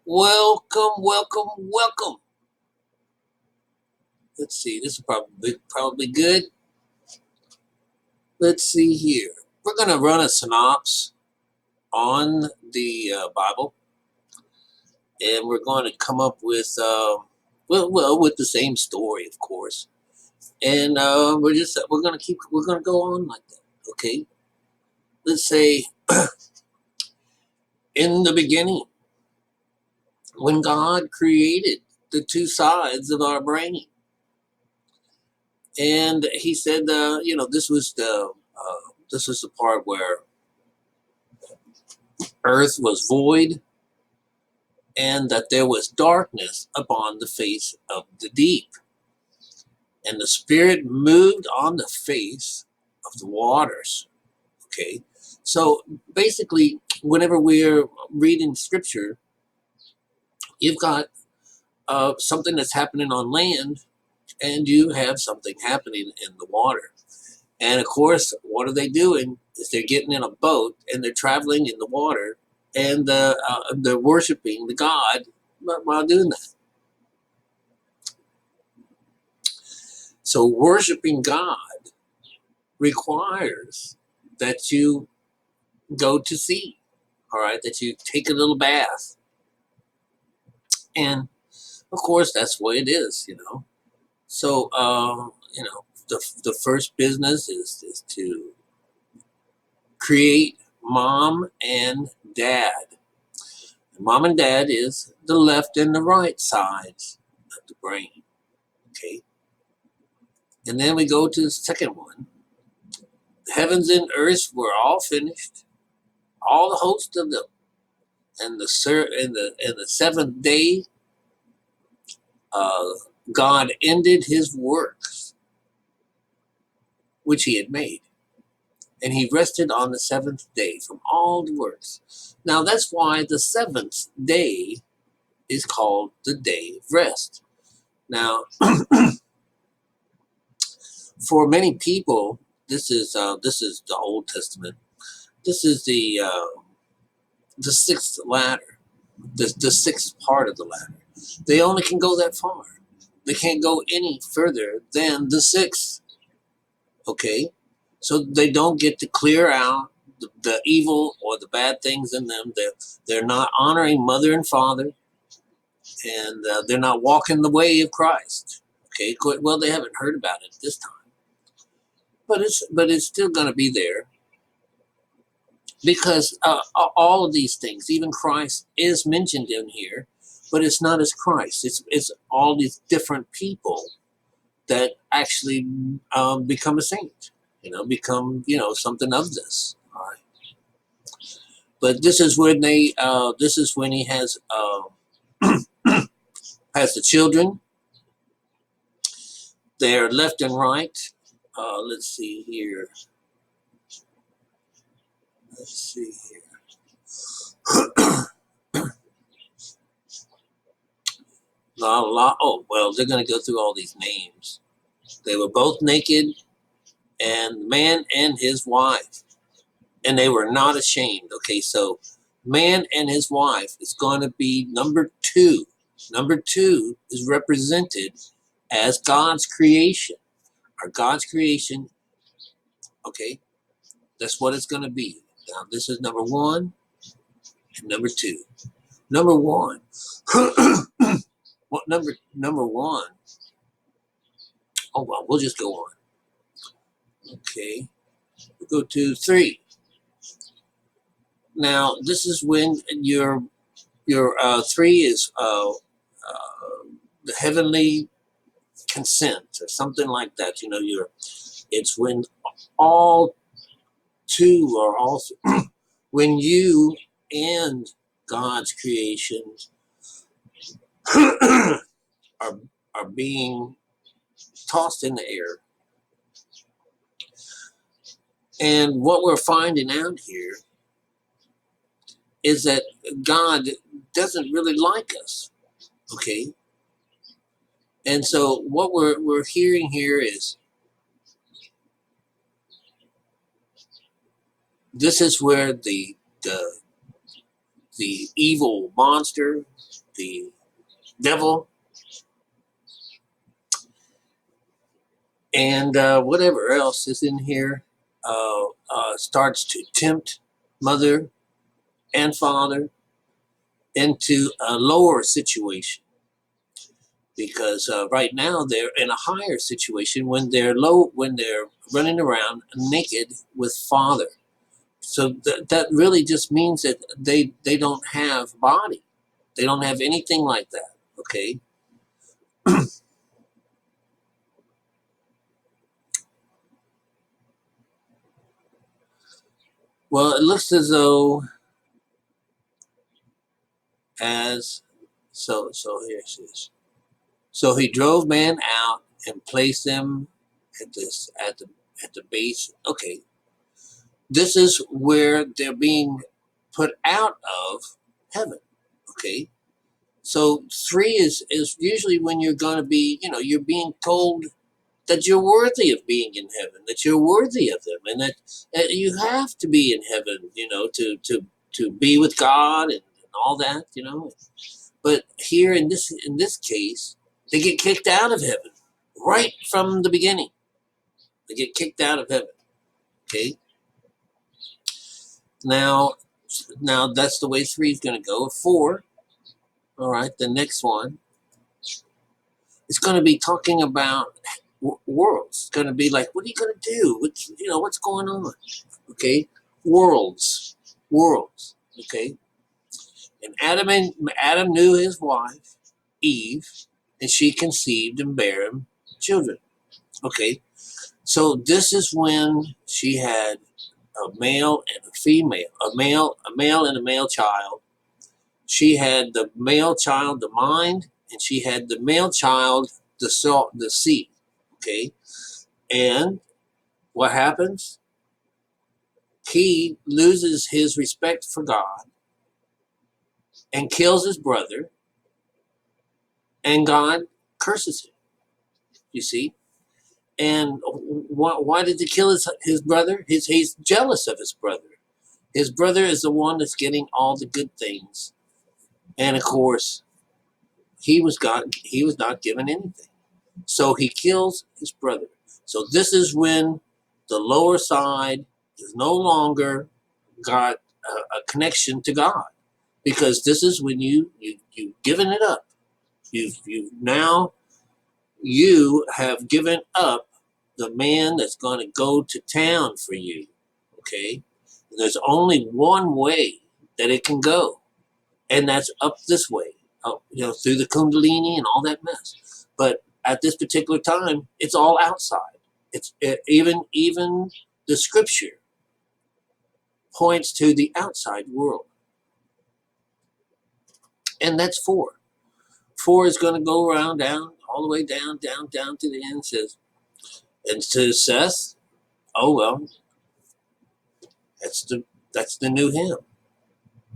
Welcome, welcome, welcome. Let's see. This is probably good. Let's see here. We're gonna run a synopsis on the Bible, and we're going to come up with with the same story, of course. And we're gonna go on like that. Okay. Let's say in the beginning, when God created the two sides of our brain, and He said, this was the part where earth was void, and that there was darkness upon the face of the deep. And the Spirit moved on the face of the waters. Okay. So basically, whenever we're reading scripture, you've got something that's happening on land, and you have something happening in the water. And of course, what are they doing? Is they're getting in a boat and they're traveling in the water, and they're worshiping the God while doing that. So worshiping God requires that you go to sea, all right, that you take a little bath. And of course, that's what it is. So, the first business is to create mom and dad. Mom and dad is the left and the right sides of the brain, okay? And then we go to the second one. The heavens and earth were all finished, all the host of them. And the seventh day, uh, God ended His works which He had made, and He rested on the seventh day from all the works. Now that's why the seventh day is called the day of rest. Now, for many people, this is the Old Testament. This is the sixth ladder, the sixth part of the ladder. They only can go that far. They can't go any further than the sixth. Okay, so they don't get to clear out the evil or the bad things in them. They're not honoring mother and father, and they're not walking the way of Christ. Okay, well, they haven't heard about it this time, but it's still going to be there, because all of these things, even Christ is mentioned in here, but it's not as Christ. It's all these different people that actually become a saint. Become something of this. All right. But this is when they. This is when he has the children. They're left and right. Let's see here. Let's see here. Oh well, they're going to go through all these names. They were both naked, and the man and his wife, and they were not ashamed. Okay, so man and his wife is going to be number two. Number two is represented as God's creation. Our God's creation, okay, that's what it's going to be. Now, this is number one and number two. Number one, what number one? Oh well, we'll just go on. Okay, we'll go to three. Now, this is when your three is the heavenly consent or something like that. It's when all two are also when you and God's creation are are being tossed in the air. And what we're finding out here is that God doesn't really like us. Okay. And so what we're hearing here is this is where the evil monster the devil, and whatever else is in here starts to tempt mother and father into a lower situation, because right now they're in a higher situation when they're running around naked with father. So that really just means that they don't have body, they don't have anything like that. Okay. Well, it looks as though as so here it is. So he drove man out and placed them at the base. Okay, this is where they're being put out of heaven. Okay, so 3 is usually when you're going to be, you're being told that you're worthy of being in heaven, that you're worthy of them, and that you have to be in heaven, to be with God and all that, But here in this case, they get kicked out of heaven right from the beginning. They get kicked out of heaven. Okay. Now, now that's the way 3 is going to go. 4. All right. The next one is going to be talking about worlds. It's going to be like, what are you going to do? What's going on? Okay. Worlds. Okay. And Adam knew his wife, Eve, and she conceived and bare him children. Okay. So this is when she had a male and a female, a male and a male child. She had the male child, the mind, and she had the male child, the seed. Okay. And what happens? He loses his respect for God and kills his brother, and God curses him. You see? And why did he kill his brother? He's jealous of his brother. His brother is the one that's getting all the good things, and of course, he was not given anything. So he kills his brother. So this is when the lower side is no longer got a connection to God, because this is when you've given it up. You have given up the man that's going to go to town for you. Okay, and there's only one way that it can go, and that's up this way, through the Kundalini and all that mess. But at this particular time, it's all outside. Even the scripture points to the outside world, and that's 4. 4 is going to go around down all the way down to the end. Says, and to Seth, oh well, that's the new him.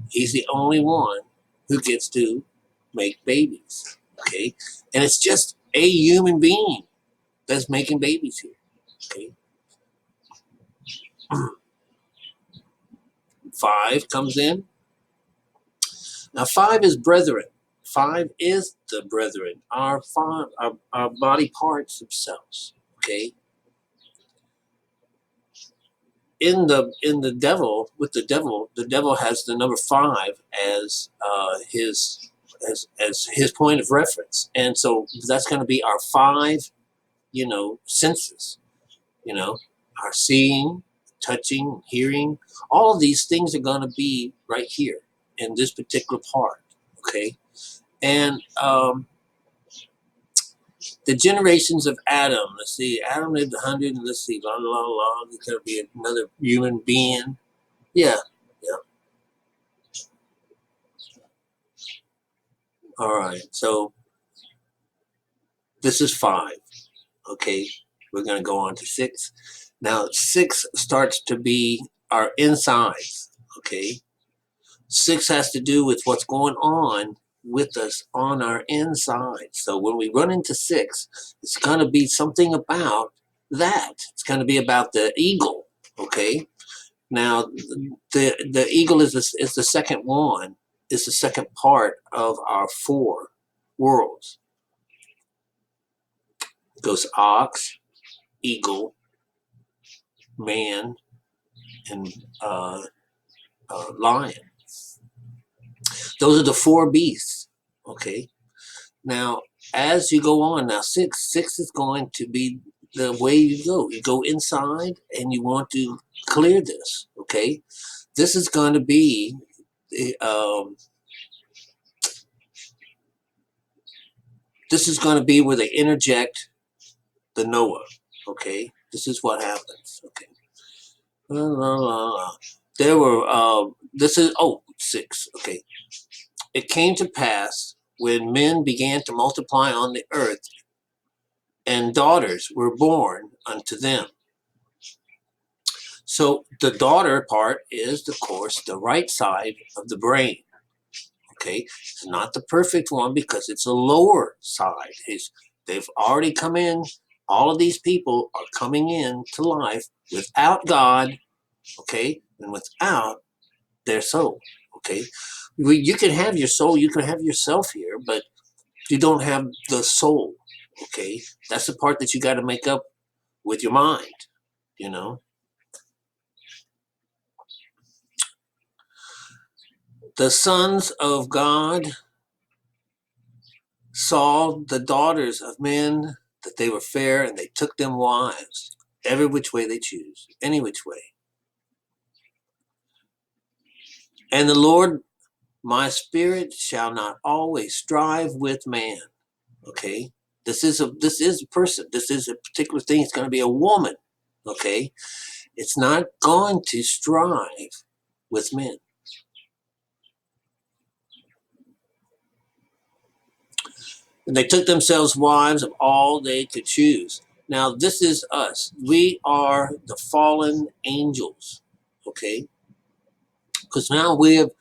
He's the only one who gets to make babies. Okay, and it's just a human being that's making babies here. Okay. 5 comes in. Now 5 is brethren. 5 is the brethren, our body parts themselves. Okay. In the devil, with the devil has the number 5 as his point of reference, and so that's going to be our 5, senses. Our seeing, touching, hearing, all of these things are going to be right here in this particular part. Okay, and the generations of Adam. Let's see, Adam lived 100, and let's see, blah blah blah. There's going to be another human being. Yeah. All right. So this is 5. Okay, we're going to go on to 6. Now 6 starts to be our insides. Okay, 6 has to do with what's going on with us on our inside. So when we run into 6, it's going to be something about that. It's going to be about the eagle. Okay. Now the eagle is the second one, is the second part of our 4 worlds. It goes ox, eagle, man, and lion. Those are the 4 beasts. Okay. Now, as you go on, now six is going to be the way you go. You go inside and you want to clear this. Okay. This is going to be where they interject the Noah. Okay. This is what happens. Okay. There were, this is, 6. Okay. It came to pass when men began to multiply on the earth, and daughters were born unto them. So the daughter part is, of course, the right side of the brain. Okay, it's not the perfect one because it's a lower side. They've already come in. All of these people are coming in to life without God, okay, and without their soul. Okay, you can have your soul, you can have yourself here, but you don't have the soul. Okay, that's the part that you got to make up with your mind. You know, the sons of God saw the daughters of men that they were fair, and they took them wives, every which way they choose, any which way. And the Lord, my spirit shall not always strive with man. Okay, this is a person. This is a particular thing. It's going to be a woman. Okay, it's not going to strive with men. And they took themselves wives of all they could choose. Now, this is us. We are the fallen angels. Okay, because now we have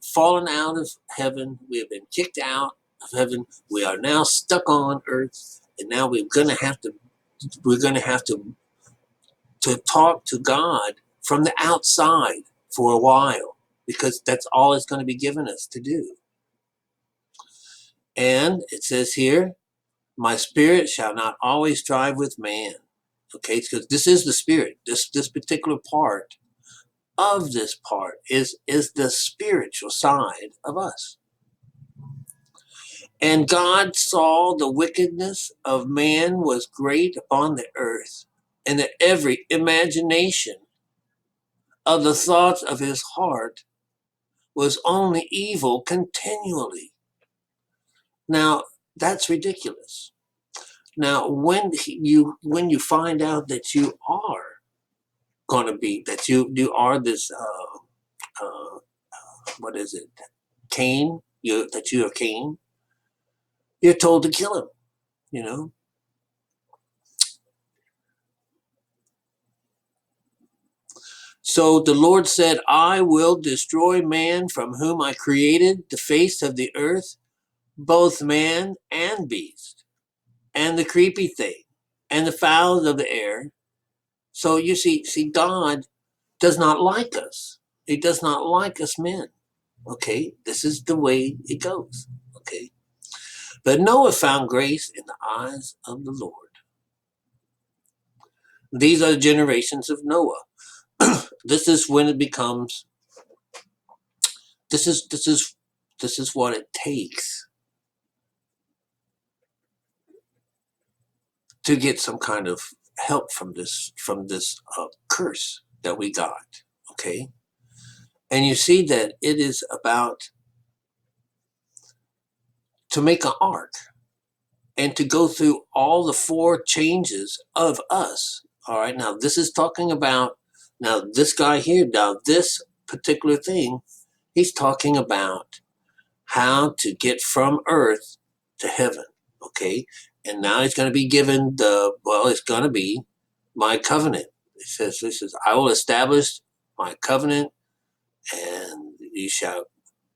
fallen out of heaven. We have been kicked out of heaven. We are now stuck on earth, and now we're going to have to talk to God from the outside for a while, because that's all it's going to be given us to do. And it says here, my spirit shall not always strive with man. Okay, because this is the spirit. This particular part of this part is the spiritual side of us. And God saw the wickedness of man was great upon the earth, and that every imagination of the thoughts of his heart was only evil continually. Now, that's ridiculous. Now, when you find out that you are going to be, that you are this, what is it, Cain, that you are Cain, you're told to kill him, you know. So the Lord said, I will destroy man from whom I created the face of the earth, both man and beast, and the creepy thing, and the fowls of the air. So you see, God does not like us. He does not like us men. Okay, this is the way it goes. Okay, but Noah found grace in the eyes of the Lord. These are the generations of Noah. This is when it becomes. This is what it takes to get some kind of help from this curse that we got. Okay, and you see that it is about to make an ark and to go through all the 4 changes of us. All right, now this is talking about, now this guy here, now this particular thing, he's talking about how to get from earth to heaven. Okay, and now he's going to be given it's going to be my covenant. It says, this is, I will establish my covenant, and you shall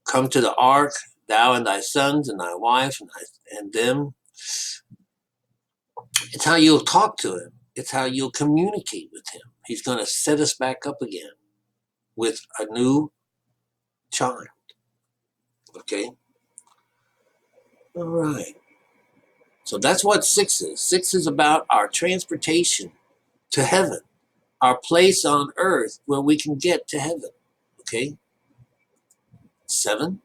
come to the ark, thou and thy sons and thy wife and them. It's how you'll talk to him. It's how you'll communicate with him. He's going to set us back up again with a new child. Okay. All right. So that's what 6 is. 6 is about our transportation to heaven, our place on earth where we can get to heaven. Okay. 7.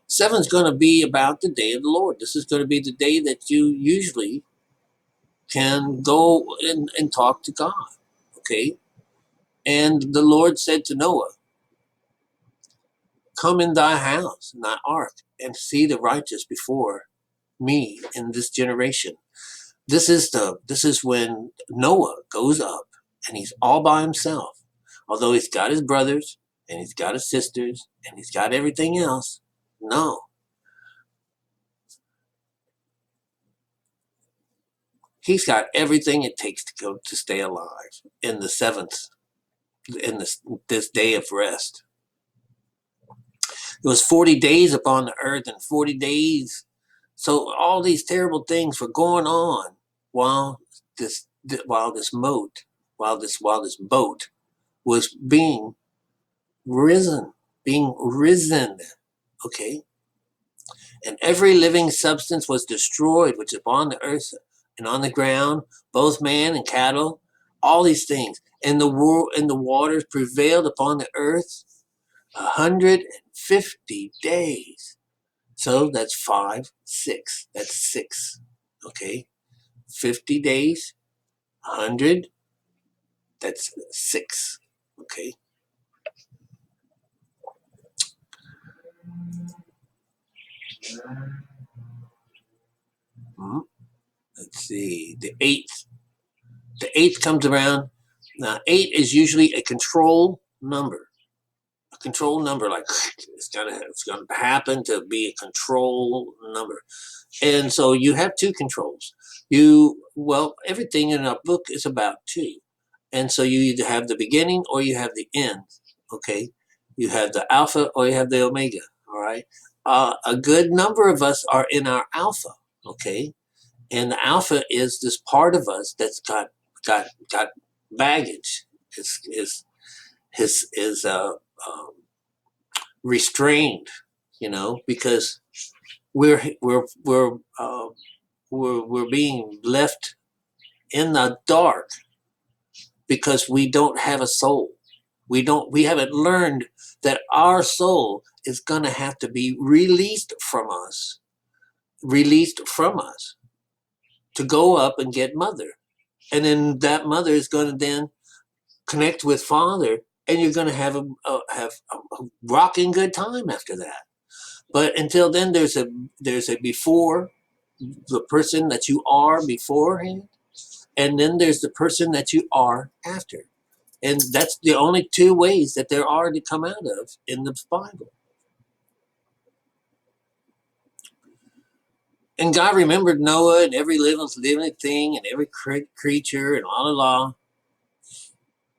7 is going to be about the day of the Lord. This is going to be the day that you usually can go and talk to God. Okay. And the Lord said to Noah, come in thy house, in thy ark, and see the righteous before me in this generation. This is when Noah goes up and he's all by himself. Although he's got his brothers and he's got his sisters and he's got everything else. No. He's got everything it takes to go to stay alive in the seventh, in this day of rest. It was 40 days upon the earth and 40 days. So all these terrible things were going on while this while this boat was being risen. Okay. And every living substance was destroyed, which is upon the earth and on the ground, both man and cattle, all these things. And the waters prevailed upon the earth 150 days. So that's 5, 6. That's 6. Okay. 50 days, 100. That's 6. Okay. Let's see. The eighth. The eighth comes around. Now, 8 is usually a control number. A control number, like it's gonna happen to be a control number. And so you have 2 controls. Everything in our book is about 2. And so you either have the beginning or you have the end. Okay. You have the alpha or you have the omega. All right. A good number of us are in our alpha. Okay. And the alpha is this part of us that's got baggage. Is um, restrained, because we're we're we're uh, we're being left in the dark because we don't have a soul. We haven't learned that our soul is going to have to be released from us to go up and get mother. And then that mother is going to then connect with father, and you're going to have a rocking good time after that. But until then, there's a before, the person that you are beforehand, and then there's the person that you are after. And that's the only 2 ways that there are to come out of in the Bible. And God remembered Noah and every living thing and every creature and la la la.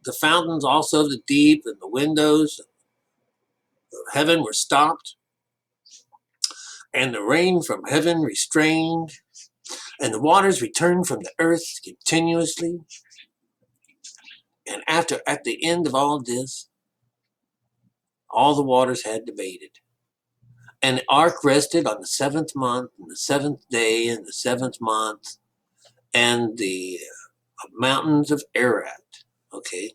The fountains also of the deep and the windows of heaven were stopped, and the rain from heaven restrained, and the waters returned from the earth continuously. And at the end of all this, all the waters had abated. And the ark rested on the 7th month, and the 7th day, and the 7th month, and the mountains of Ararat. Okay.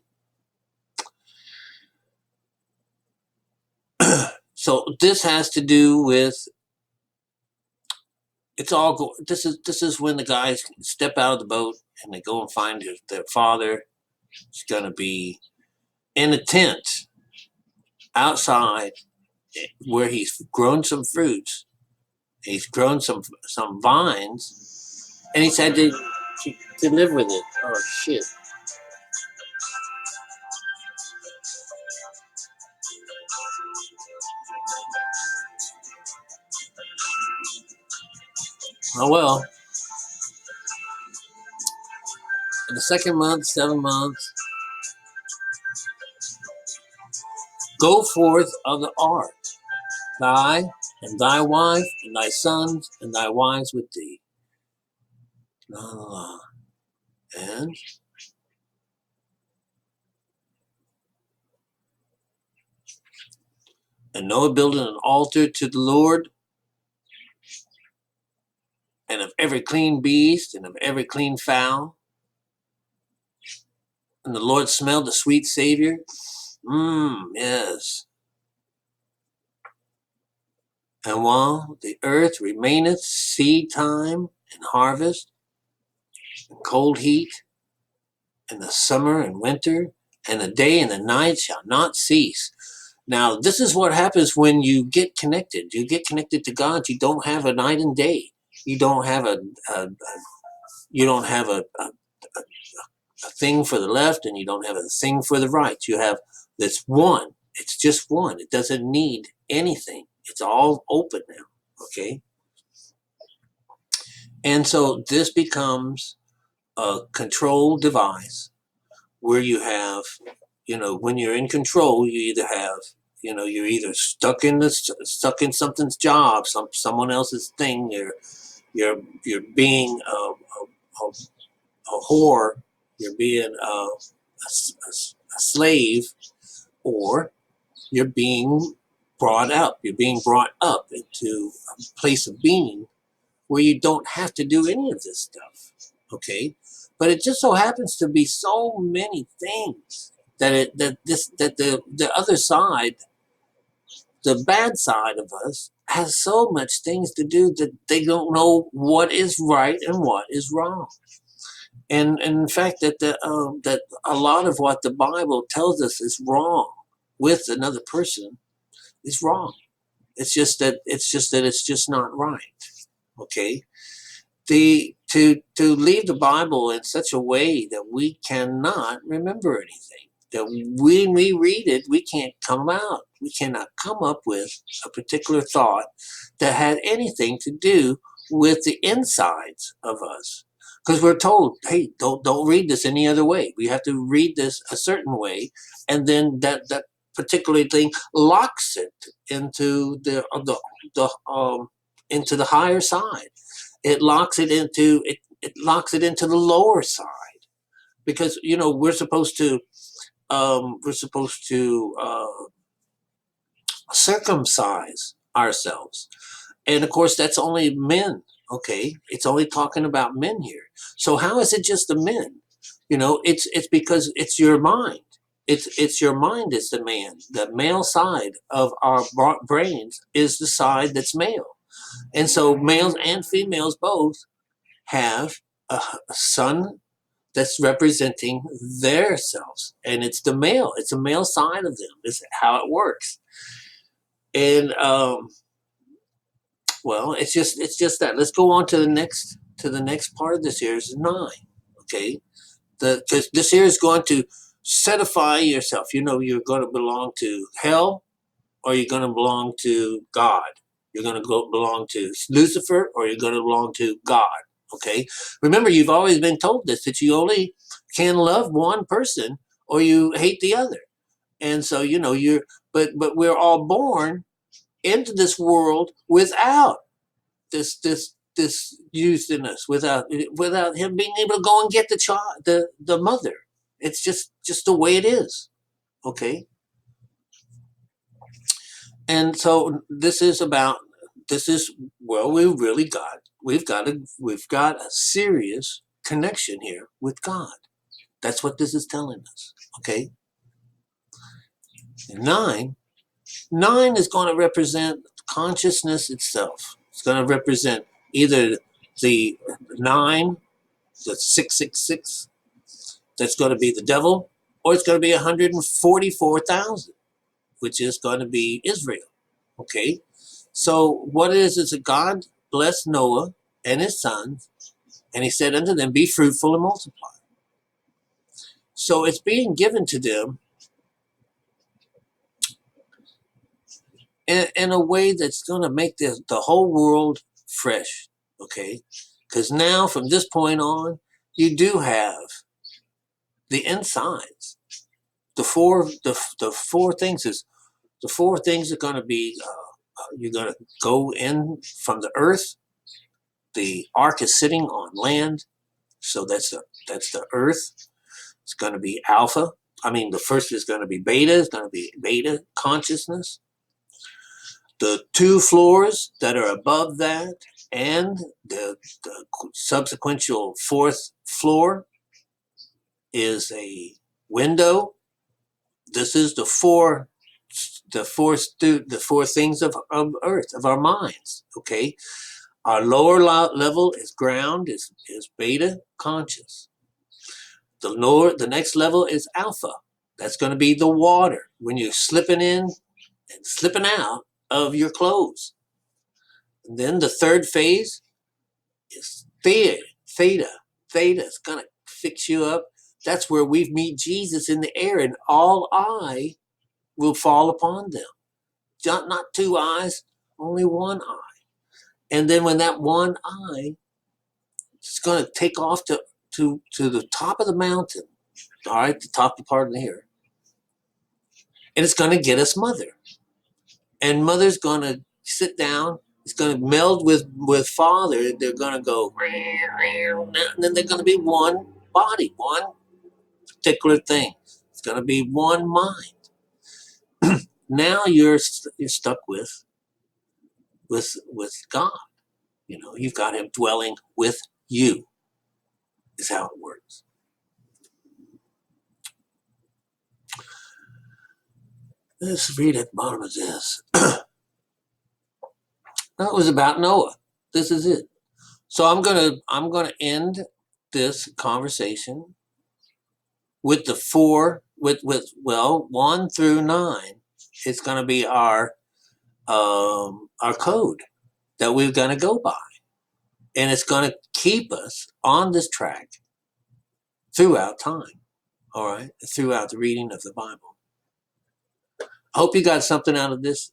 So this has to do with this is when the guys step out of the boat and they go and find their father. He's going to be in a tent outside where he's grown some fruits. He's grown some vines, and he's had to live with it. Oh shit! Oh well. In the 2nd month, 7 months, go forth of the ark, thy and thy wife and thy sons and thy wives with thee. La, la, la. And And Noah builded an altar to the Lord, and of every clean beast, and of every clean fowl. And the Lord smelled the sweet Savior. Yes. And while the earth remaineth, seed time and harvest, and cold heat, and the summer and winter, and the day and the night shall not cease. Now, this is what happens when you get connected. You get connected to God. You don't have a night and day. You don't have a you don't have a thing for the left, and you don't have a thing for the right. You have this one. It's just one. It doesn't need anything. It's all open now. Okay. And so this becomes a control device where you have, when you're in control, you either have, you're either stuck in something's job, someone else's thing. You're being a whore. You're being a slave, or you're being brought up. You're being brought up into a place of being where you don't have to do any of this stuff. Okay, but it just so happens to be so many things that the other side, the bad side of us, has so much things to do that they don't know what is right and what is wrong. And in fact, that a lot of what the Bible tells us is wrong with another person is wrong. It's just not right. Okay, to leave the Bible in such a way that we cannot remember anything. That when we read it, we can't come out. We cannot come up with a particular thought that had anything to do with the insides of us. Because we're told, hey, don't read this any other way. We have to read this a certain way, and then that particular thing locks it into into the higher side. It locks it into it locks it into the lower side, because we're supposed to circumcise ourselves, and of course that's only men. Okay, it's only talking about men here. So how is it just the men? It's because it's your mind. It's your mind is the man. The male side of our brains is the side that's male. And so males and females both have a son that's representing their selves, and it's a male side of them. This is how it works. And well, it's just that. Let's go on to the next part of this here is 9. Okay, because this here is going to certify yourself. You're going to belong to hell, or you're going to belong to God. You're going to belong to Lucifer, or you're going to belong to God. Okay. Remember, you've always been told this, that you only can love one person or you hate the other. And so, but we're all born into this world without this youth in us, without him being able to go and get the child, the mother. It's just the way it is. Okay. And so well, we've got a serious connection here with God. That's what this is telling us. Okay. And nine is going to represent consciousness itself. It's going to represent either the 9, the 666, that's going to be the devil, or it's going to be 144,000, which is going to be Israel. Okay. So what it is that God blessed Noah and his sons, and he said unto them, be fruitful and multiply. So it's being given to them in a way that's going to make the whole world fresh. Okay. Because now from this point on, you do have the insides. The four things are going to be, you're going to go in from the earth. The ark is sitting on land. So that's the earth. It's going to be alpha. I mean, the first is going to be beta. It's going to be beta consciousness. the 2 floors that are above that and the subsequent 4th floor is a window. This is the four things of earth, of our minds. Okay, our lower level is ground, is beta conscious. The next level is alpha. That's going to be the water when you're slipping in and slipping out of your clothes. And then the 3rd phase is theta. Theta is going to fix you up. That's where we meet Jesus in the air, and all eye will fall upon them. Not 2 eyes, only 1 eye. And then when that 1 eye is going to take off to the top of the mountain, all right, the top part of here, and it's going to get us Mother. And Mother's going to sit down. It's going to meld with Father. They're going to go, and then they're going to be one body, one particular thing. It's going to be one mind. Now you're stuck with God. You know, you've got Him dwelling with you. Is how it works. Let's read at the bottom of this. That was about Noah. This is it. So I'm gonna end this conversation with the 4 with 1 through 9. It's gonna be our code that we're gonna go by, and it's gonna keep us on this track throughout time. All right, throughout the reading of the Bible. I hope you got something out of this.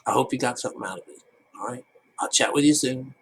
I hope you got something out of it. All right. I'll chat with you soon.